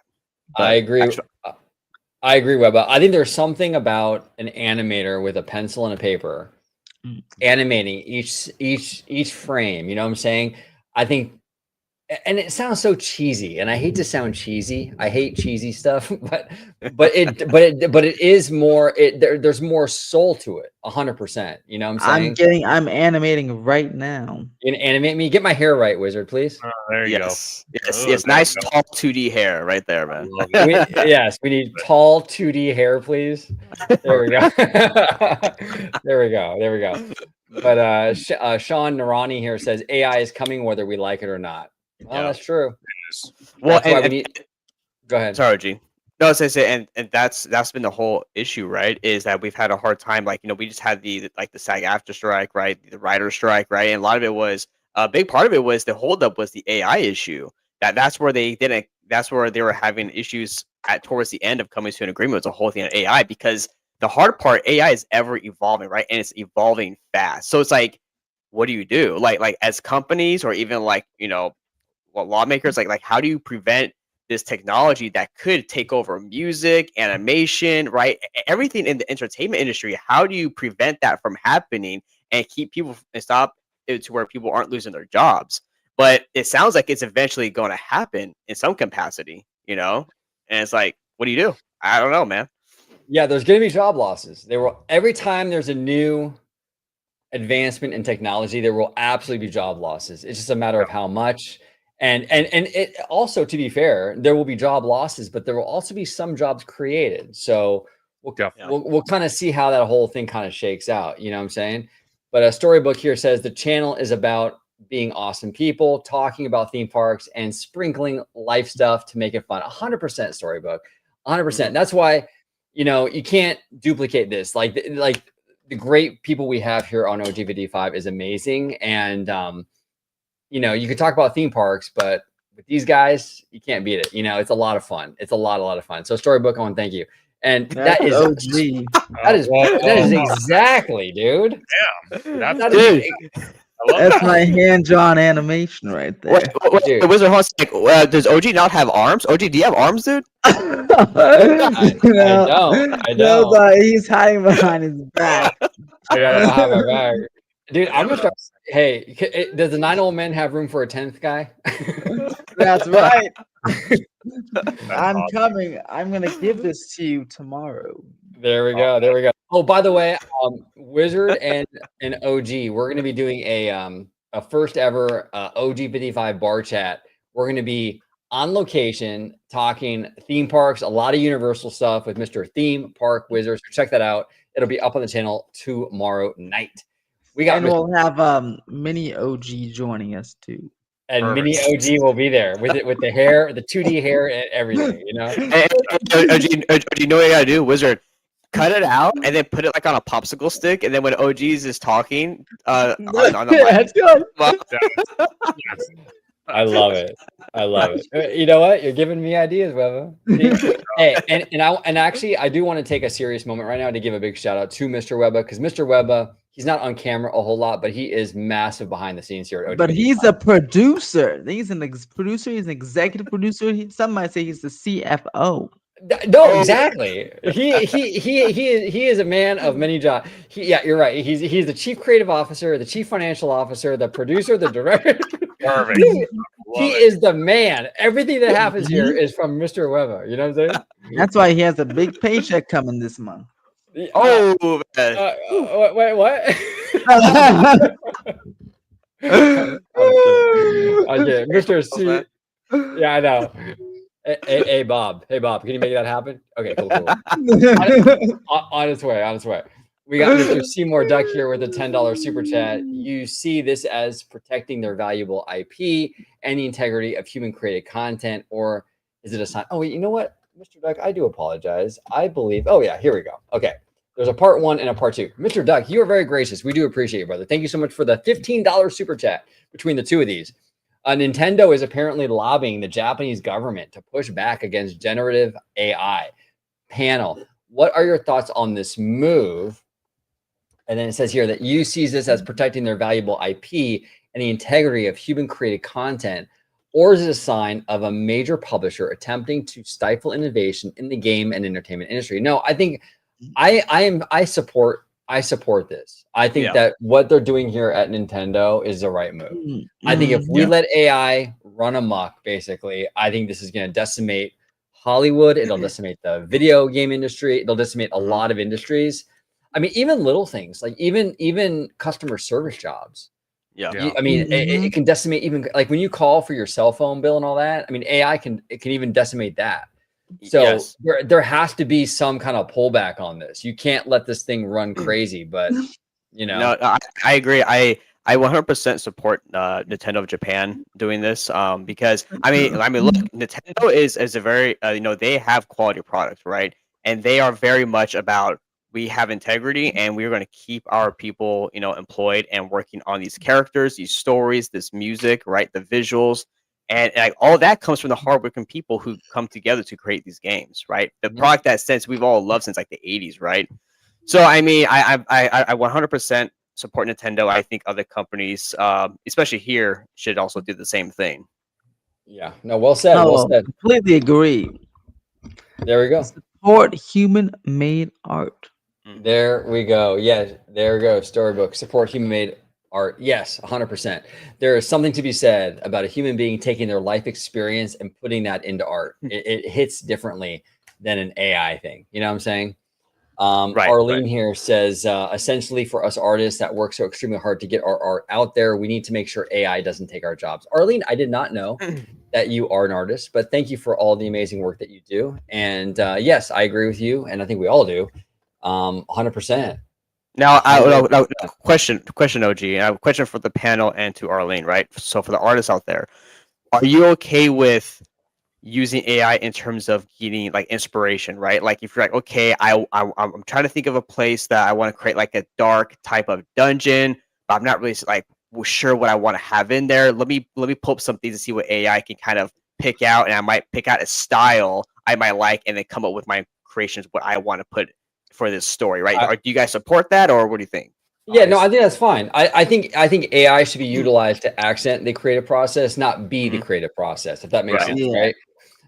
I agree. I agree, Webba. I think there's something about an animator with a pencil and a paper animating each frame. You know what I'm saying? I think, and it sounds so cheesy, and I hate to sound cheesy. I hate cheesy stuff, but it is more. There's more soul to it. 100%. You know what I'm saying? I'm animating right now. You can animate me. Get my hair right, wizard, please. There you go. Yes, Oh, yes, there nice we go. tall 2D hair right there, man. Yes, we need tall 2D hair, please. There we go. There we go. But Sean Narani here says AI is coming whether we like it or not. Well, Yeah. that's true. Well, That's why we need. Go ahead. Sorry, G. No, I was gonna say, and that's been the whole issue, right? Is that we've had a hard time, we just had the SAG-AFTRA strike, right? The writer's strike, right? And a lot of it was a big part of it was the holdup was the AI issue. That's where they didn't. That's where they were having issues towards the end of coming to an agreement with the whole thing on AI, because the hard part, AI is ever evolving, right? And it's evolving fast. So it's like, what do you do? Like as companies, or even lawmakers, how do you prevent this technology that could take over music, animation, right? Everything in the entertainment industry. How do you prevent that from happening and keep people and stop it to where people aren't losing their jobs? But it sounds like it's eventually going to happen in some capacity, and it's like, what do you do? I don't know, man. Yeah, there's going to be job losses. Every time there's a new advancement in technology, there will absolutely be job losses. It's just a matter of how much. And it also, to be fair, there will be job losses, but there will also be some jobs created. So we'll kind of see how that whole thing kind of shakes out. You know what I'm saying? But a Storybook here says the channel is about being awesome people, talking about theme parks, and sprinkling life stuff to make it fun. 100% Storybook, 100%. That's why, you can't duplicate this. Like the great people we have here on OG55 is amazing. And, you could talk about theme parks, but with these guys, you can't beat it. It's a lot of fun. It's a lot of fun. So Storybook, I want to thank you. And That's that is OG. that is exactly, dude. That's That Dude. is I love That's that. my hand-drawn animation right Wait, there. Dude. the Wizard Horse, like, does OG not have arms? OG, do you have arms, dude? I don't. But he's hiding behind his back. I got it behind my back. Dude, I'm gonna start. Hey, does the 9 old men have room for a 10th guy? That's right. That's I'm awesome. coming. I'm gonna give this to you tomorrow. There we go. There we go. Oh, by the way, Wizard and OG, we're gonna be doing a first ever OG55 bar chat. We're gonna be on location talking theme parks, a lot of Universal stuff with Mr. Theme Park Wizard. So check that out. It'll be up on the channel tomorrow night. We got And we'll have mini OG joining us too. and mini OG will be there with the hair, the 2D hair, and everything. You know. And OG, you know what you gotta do, Wizard? Cut it out and then put it like on a popsicle stick, and then when OG's is talking, on the That's good. I love it. I love it. You know what? You're giving me ideas, Webba. Hey, and actually, I do want to take a serious moment right now to give a big shout out to Mr. Webba, because Mr. Webba, he's not on camera a whole lot, but he is massive behind the scenes here at OG. But he's a producer. He's an producer. He's an executive producer. Some might say he's the CFO. No, exactly. He is a man of many jobs. Yeah, you're right. He's the chief creative officer, the chief financial officer, the producer, the director. Perfect. He is the man. Everything that happens here is from Mr. Webba. You know what I'm saying? That's why he has a big paycheck coming this month. Oh, man. Wait, what? Okay, Mr. C. Yeah, I know. Hey, Bob. Hey, Bob. Can you make that happen? Okay, cool. On its way. We got Mr. Seymour Duck here with a $10 super chat. You see this as protecting their valuable IP and the integrity of human created content, or is it a sign? Oh, wait, you know what, Mr. Duck? I do apologize. I believe. Oh, yeah, here we go. Okay. There's a part 1 and a part 2. Mr. Duck, you are very gracious. We do appreciate you, brother. Thank you so much for the $15 super chat between the two of these. Nintendo is apparently lobbying the Japanese government to push back against generative AI. Panel, what are your thoughts on this move? And then it says here that you sees this as protecting their valuable IP and the integrity of human created content, or is it a sign of a major publisher attempting to stifle innovation in the game and entertainment industry? No, I think I support this. I think that what they're doing here at Nintendo is the right move. I think if we let AI run amok, basically, I think this is going to decimate Hollywood. It'll decimate the video game industry. It'll decimate a lot of industries. I mean, even little things like even customer service jobs. I mean, it can decimate even like when you call for your cell phone bill and all that. I mean, AI can even decimate that. So there has to be some kind of pullback on this. You can't let this thing run crazy, but you know. No, I agree. I 100% support Nintendo of Japan doing this because I mean, look, Nintendo is a very they have quality products, right? And they are very much about we have integrity and we're going to keep our people, employed and working on these characters, these stories, this music, right? The visuals. And like, all that comes from the hardworking people who come together to create these games, right? The product that since we've all loved since like the 80s, right? So I mean, I 100% support Nintendo. I think other companies, especially here, should also do the same thing. Yeah. No. Well said. Well said. Completely agree. There we go. Support human-made art. There we go. Yeah. There we go. Storybook. Support human-made art. Yes, 100%. There is something to be said about a human being taking their life experience and putting that into art. It hits differently than an AI thing. You know what I'm saying? Arlene here says, essentially for us artists that work so extremely hard to get our art out there, we need to make sure AI doesn't take our jobs. Arlene, I did not know that you are an artist, but thank you for all the amazing work that you do. And yes, I agree with you. And I think we all do. 100%. Now, question, OG. I have a question for the panel and to Arlene, right? So for the artists out there, are you okay with using AI in terms of getting like inspiration, right? Like if you're like, okay, I'm trying to think of a place that I want to create like a dark type of dungeon, but I'm not really like sure what I want to have in there. Let me pull up something to see what AI can kind of pick out, and I might pick out a style I might like, and then come up with my creations what I want to put for this story, right? I- Do you guys support that, or what do you think? Yeah, no, I think that's fine. I think AI should be utilized to accent the creative process, not be the creative process, if that makes Right. sense, Yeah. right?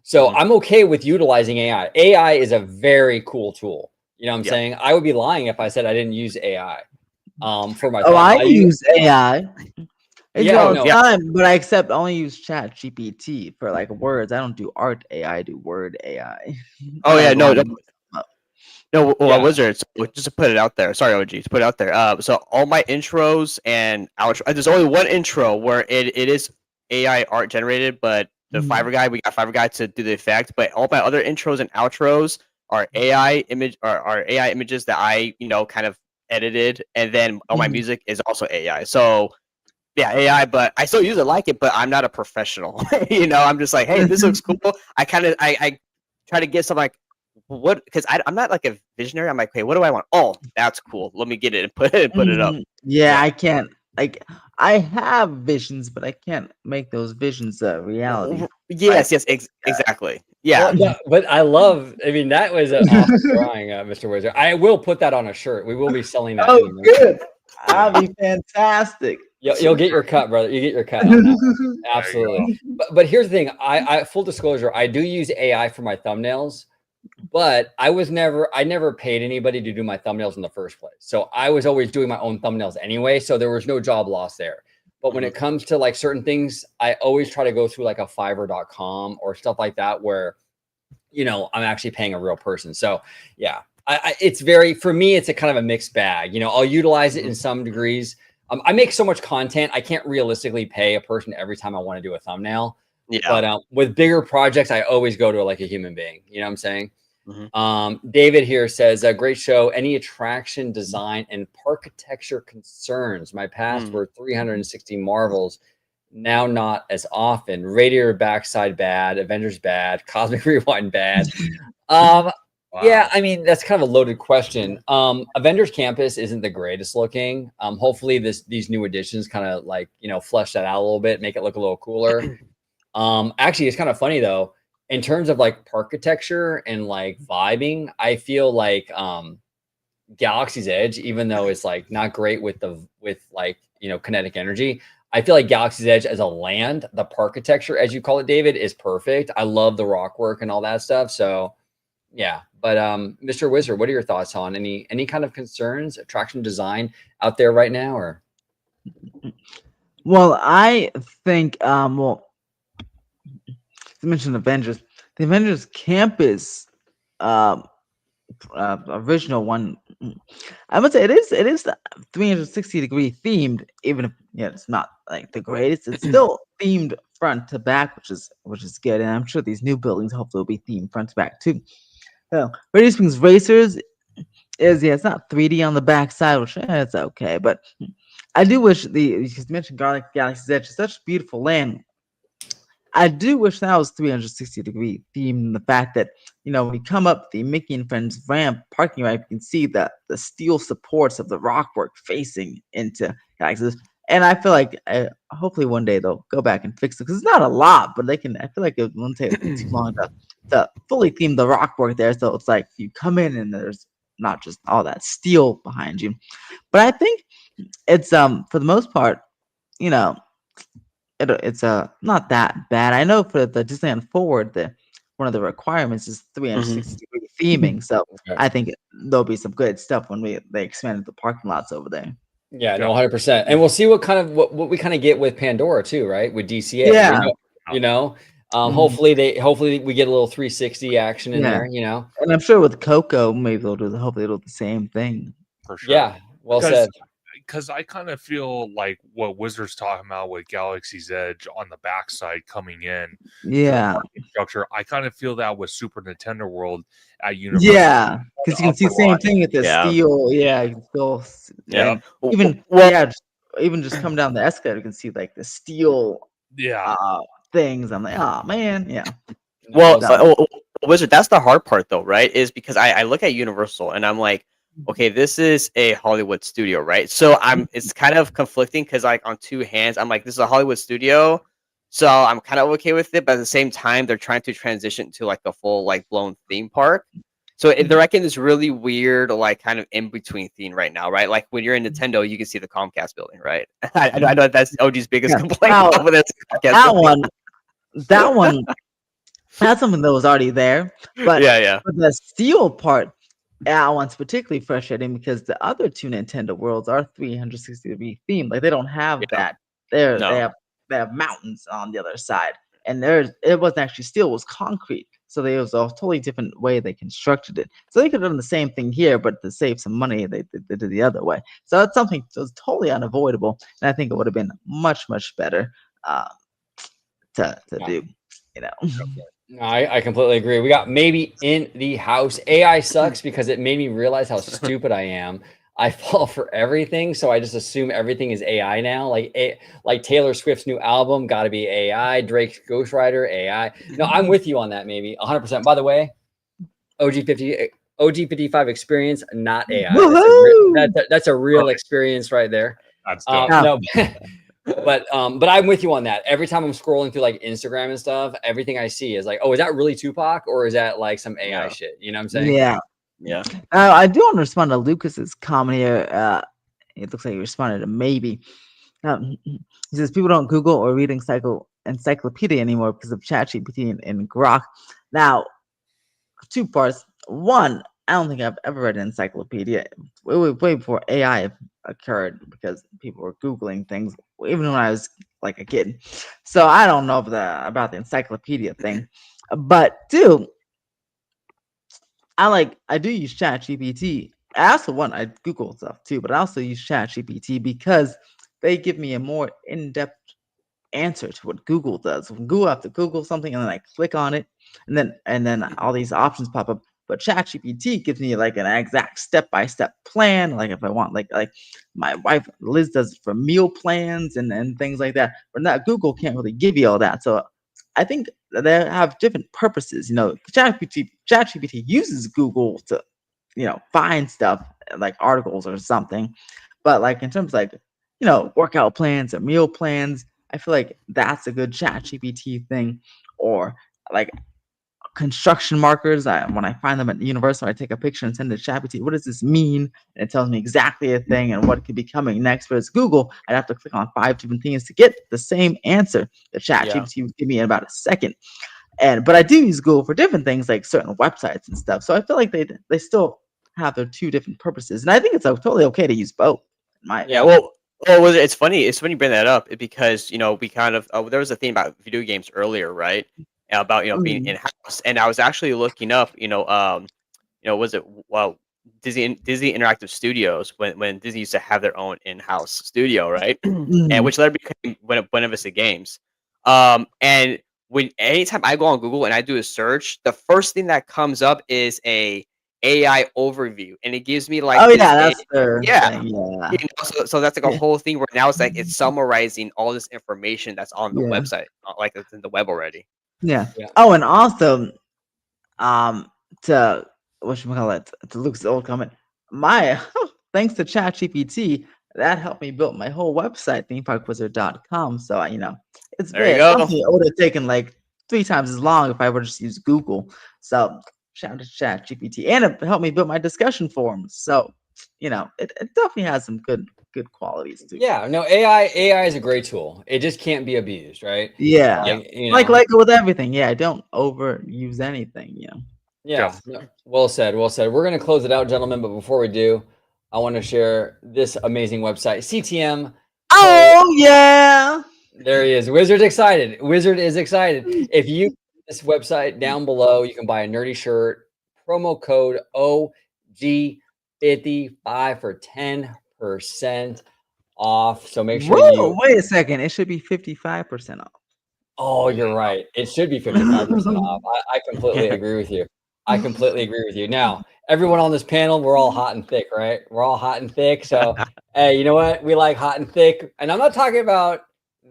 So Mhm. I'm okay with utilizing AI. AI is a very cool tool. You know what I'm Yeah. saying? I would be lying if I said I didn't use AI for my Oh, I thoughts. use AI. I use it Yeah, all the no. Yeah. time, but I only use Chat GPT for like words. I don't do art AI. I do word AI. Oh yeah, no, no. well, Yeah. Wizards, just to put it out there. Sorry, OG, to put it out there. So all my intros and outro, there's only one intro where it is AI art generated, but the Mhm. we got Fiverr guy to do the effect. But all my other intros and outros are are AI images that I kind of edited, and then all my Mhm. music is also AI. So yeah, AI, but I still use it, like it, but I'm not a professional. I'm just like, hey, this looks cool. I try to get some like what, because I'm not like a visionary. I'm like, hey, what do I want? Oh, that's cool. Let me get it and put it up. Mhm. Yeah, Yeah. I can't. Like, I have visions, but I can't make those visions a reality. Yes, yes, Yeah. exactly. Yeah. Well, no, but I love. I mean, that was an awesome drawing, Mr. Wizard. I will put that on a shirt. We will be selling that. Oh, in a minute. good. That'd be fantastic. You'll get your cut, brother. You get your cut on that. There you Absolutely. go. But here's the thing. I full disclosure, I do use AI for my thumbnails, but I never paid anybody to do my thumbnails in the first place. So I was always doing my own thumbnails anyway. So there was no job loss there. But when it comes to like certain things, I always try to go through like a Fiverr.com or stuff like that where, I'm actually paying a real person. So yeah, it's for me, it's a kind of a mixed bag. I'll utilize it in some degrees. I make so much content, I can't realistically pay a person every time I want to do a thumbnail. Yeah. But with bigger projects, I always go to like a human being. You know what I'm saying? Mhm. David here says, great show. Any attraction design and architecture concerns? My past were 360 Marvels. Now not as often. Radiator backside bad. Avengers bad. Cosmic Rewind bad. Yeah, I mean, that's kind of a loaded question. Avengers Campus isn't the greatest looking. Hopefully these new additions kind of like, flesh that out a little bit, make it look a little cooler. Actually, it's kind of funny though, in terms of like architecture and like vibing, I feel like Galaxy's Edge, even though it's like not great with like, kinetic energy, I feel like Galaxy's Edge as a land, the architecture, as you call it, David, is perfect. I love the rock work and all that stuff. So yeah. But Mr. Wizard, what are your thoughts on any kind of concerns, attraction design out there right now? Or Well, I think you mentioned Avengers. The Avengers Campus original one, I would say it is the 360-degree themed, even if it's not like the greatest. It's still themed front to back, which is good. And I'm sure these new buildings hopefully will be themed front to back too. So Radiant Springs Racers it's not 3D on the back side, which it's okay. But I do wish you mentioned Galaxy's Edge is such a beautiful land. I do wish that was 360-degree theme. The fact that when you come up the Mickey and Friends ramp parking ramp, you can see the steel supports of the rockwork facing into Galaxy's. And I feel like hopefully one day they'll go back and fix it because it's not a lot, but they can. I feel like it won't take too long to fully theme the rockwork there. So it's like you come in and there's not just all that steel behind you. But I think it's for the most part, you know, it's not that bad. I know for the Disneyland Forward, one of the requirements is 360-degree theming. So Okay. I think there'll be some good stuff when they expanded the parking lots over there. yeah, no, 100%. And we'll see what we kind of get with Pandora too, right? With DCA. Yeah. Hopefully we get a little 360 action in there, And I'm sure with Coco, maybe hopefully they'll do the same thing. For sure. Yeah, well said. Because I kind of feel like what Wizard's talking about with Galaxy's Edge on the backside coming in. Yeah. Structure. I kind of feel that with Super Nintendo World at Universal. Yeah, because you can see the same thing with the steel. Yeah, you can still. Yeah. Even just come down the escalator, you can see like the steel. Yeah. Things. I'm like, oh man, yeah. Well, Wizard, that's the hard part though, right? Is because I look at Universal and I'm like, okay, this is a Hollywood studio, right? So it's kind of conflicting because like on two hands, I'm like, this is a Hollywood studio, so I'm kind of okay with it, but at the same time, they're trying to transition to like a full like blown theme park. So they're like in this really weird, like kind of in between theme right now, right? Like when you're in Nintendo, you can see the Comcast building, right? I know that's OG's biggest Yeah. complaint Now, over this Comcast that building. that one, that's something that was already there. But Yeah. for the steel part, that one's particularly frustrating because the other two Nintendo worlds are 360-degree themed. Like they don't have Yeah. that. They No. have mountains on the other side, and it wasn't actually steel; it was concrete. So there was a totally different way they constructed it. So they could have done the same thing here, but to save some money, they did the other way. So that's something that was totally unavoidable, and I think it would have been much better to do. You know. No, I completely agree. We got maybe in the house. AI sucks because it made me realize how stupid I am. I fall for everything, so I just assume everything is AI now. Like Taylor Swift's new album got to be AI. Drake's Ghostwriter AI. No, I'm with you on that. Maybe 100%. By the way, OG55 experience, not AI. That's a real experience right there. That's dope. No. But I'm with you on that. Every time I'm scrolling through like Instagram and stuff, everything I see is like, oh, is that really Tupac or is that like some AI shit? You know what I'm saying? Yeah. I do want to respond to Lucas's comment here. It looks like he responded to maybe. He says people don't Google or read encyclopedia anymore because of ChatGPT and Grok. Now, two parts. One, I don't think I've ever read an encyclopedia. Way before AI occurred because people were Googling things, even when I was like a kid. So I don't know about the encyclopedia thing. But two, I do use ChatGPT. I Google stuff too, but I also use ChatGPT because they give me a more in-depth answer to what Google does. When Google, I have to Google something and then I click on it, and then all these options pop up. But ChatGPT gives me like an exact step-by-step plan. Like if I want, like my wife Liz does it for meal plans and things like that. But not Google can't really give you all that. So I think they have different purposes. You know, ChatGPT uses Google to, find stuff like articles or something. But like in terms of like, workout plans or meal plans, I feel like that's a good ChatGPT thing. Or like construction markers. When I find them at Universal, I take a picture and send it to ChatGPT. What does this mean? And it tells me exactly a thing and what could be coming next. Whereas Google, I'd have to click on 5 different things to get the same answer that ChatGPT would give me in about a second. But I do use Google for different things like certain websites and stuff. So I feel like they still have their two different purposes, and I think it's totally okay to use both. Well, it's funny. It's funny you bring that up because we kind of there was a thing about video games earlier, right? About being in house, and I was actually looking up, was it Disney Interactive Studios when Disney used to have their own in-house studio, right? And which later became Buena Vista Games. And anytime I go on Google and I do a search, the first thing that comes up is a AI overview, and it gives me like that's their thing, so that's like a whole thing where now it's like it's summarizing all this information that's on the website, like it's in the web already. Oh, and also, to to Luke's old comment, thanks to ChatGPT, that helped me build my whole website, ThemeParkWizard.com. So it's something it would have taken like 3 times as long if I would just use Google. So shout out to ChatGPT, and it helped me build my discussion forums. So it definitely has some good qualities too. Yeah, no, AI is a great tool. It just can't be abused, right? Like with everything. I don't overuse anything. Yeah. No, well said. We're gonna close it out, gentlemen. But before we do, I want to share this amazing website, CTM. Oh yeah. There he is. Wizard's excited. Wizard is excited. If you this website down below, you can buy a nerdy shirt. Promo code OG55 for 10% off. So make sure wait a second. It should be 55% off. Oh, you're right. It should be 55% off. I completely agree with you. Now, everyone on this panel, we're all hot and thick, right? We're all hot and thick. So, hey, you know what? We like hot and thick. And I'm not talking about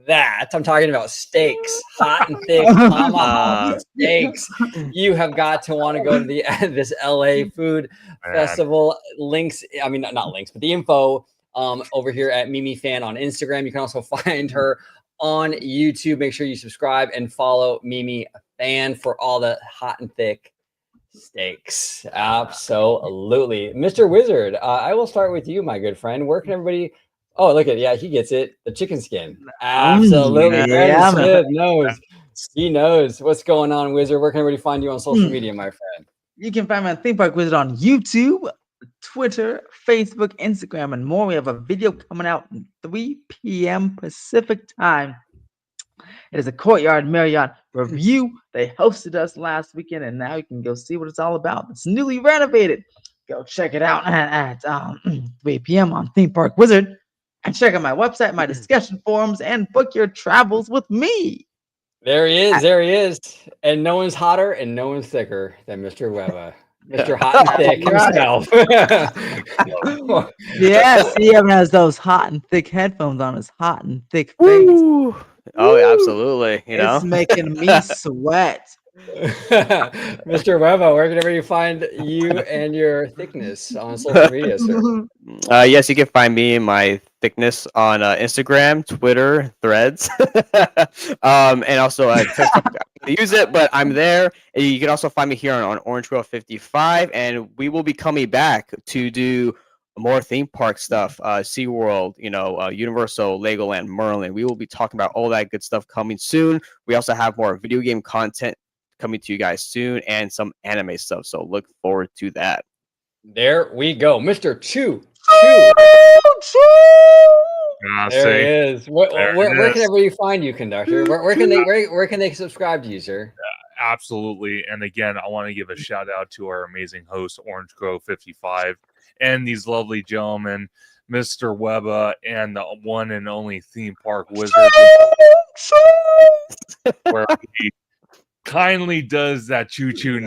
that. I'm talking about steaks, hot and thick tomahawk steaks. You have got to want to go to this LA food festival. Links, I mean, not links, but the info over here at Mimi Fan on Instagram. You can also find her on YouTube. Make sure you subscribe and follow Mimi Fan for all the hot and thick Steaks. Absolutely. Mr. Wizard, I will start with you, my good friend. Where can everybody? Oh, look at he gets it. The chicken skin. Absolutely. yeah, Brandon man. Smith knows. He knows what's going on, Wizard. Where can everybody find you on social media, my friend? You can find me on Theme Park Wizard on YouTube, Twitter, Facebook, Instagram, and more. We have a video coming out at 3 p.m. Pacific time. It is a Courtyard Marriott review. They hosted us last weekend, and now you can go see what it's all about. It's newly renovated. Go check it out at 3 p.m. on Theme Park Wizard. And check out my website, my discussion forums, and book your travels with me. There he is. There he is. And no one's hotter and no one's thicker than Mr. Webber. Mr. Hot and Thick himself. Yes, he even has those hot and thick headphones on his hot and thick face. Woo. Oh, absolutely. You know, It's making me sweat. Mr. Webber, where can everybody find you and your thickness on social media, sir? Yes, you can find me and my thickness on Instagram, Twitter, Threads, and also TikTok. I don't use it, but I'm there. And you can also find me here on OrangeGrove55, and we will be coming back to do more theme park stuff, SeaWorld, Universal, Legoland, Merlin. We will be talking about all that good stuff coming soon. We also have more video game content coming to you guys soon and some anime stuff. So look forward to that. There we go. Mr. Chu. There he is. Where can everybody find you, Conductor? Where can they subscribe to you, sir? Absolutely. And again, I want to give a shout out to our amazing host, OrangeGrove55, and these lovely gentlemen, Mr. Webber and the one and only Theme Park Wizard, where he kindly does that choo-choo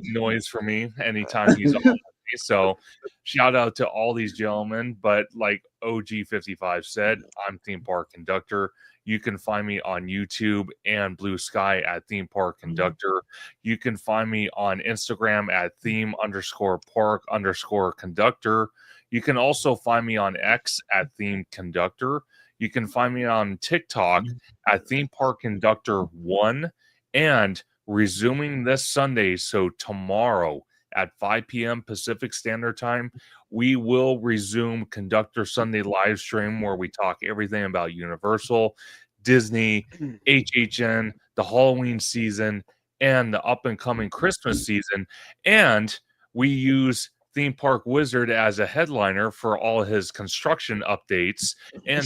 noise for me anytime he's on with me. So shout out to all these gentlemen. But like OG55 said, I'm Theme Park Conductor. You can find me on YouTube and Blue Sky at Theme Park Conductor. You can find me on Instagram at theme_park_conductor. You can also find me on X at Theme Conductor. You can find me on TikTok at Theme Park Conductor 1. And resuming this Sunday, so tomorrow at 5 p.m. Pacific Standard Time, we will resume Conductor Sunday live stream, where we talk everything about Universal, Disney, HHN, the Halloween season, and the up-and-coming Christmas season. And we use Theme Park Wizard as a headliner for all his construction updates and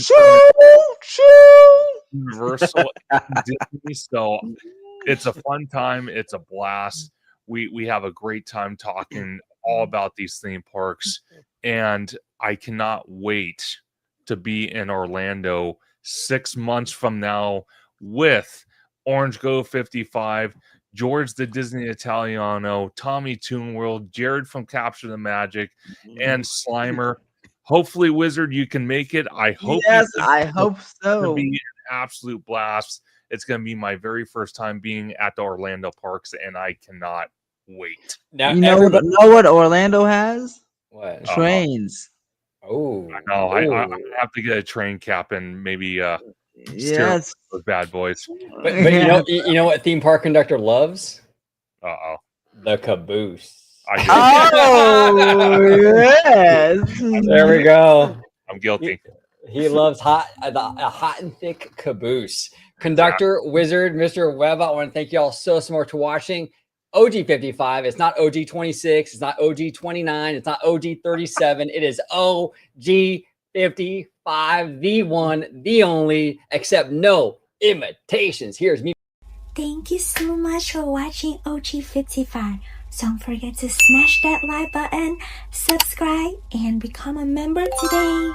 Universal and Disney. So it's a fun time. It's a blast. We have a great time talking all about these theme parks, and I cannot wait to be in Orlando 6 months from now with OrangeGrove55, George the Disney Italiano, Tommy Toon World, Jared from Capture the Magic, and Slimer. Hopefully, Wizard, you can make it. I hope. Yes, I hope so. It'll be an absolute blast. It's going to be my very first time being at the Orlando parks, and I cannot wait. Now, You know what Orlando has? what? Trains. Oh, No, I have to get a train cap and maybe steer Yes. those bad boys. But you know what Theme Park Conductor loves? Uh-oh. The caboose. Oh, yes. There we go. I'm guilty. He loves a hot and thick caboose. Conductor, Wizard, Mr. Webb, I want to thank you all so much for watching. OG55. It's not OG26. It's not OG29. It's not OG37. It is OG55, the one, the only, except no imitations. Here's me. Thank you so much for watching OG55. Don't forget to smash that like button, subscribe, and become a member today.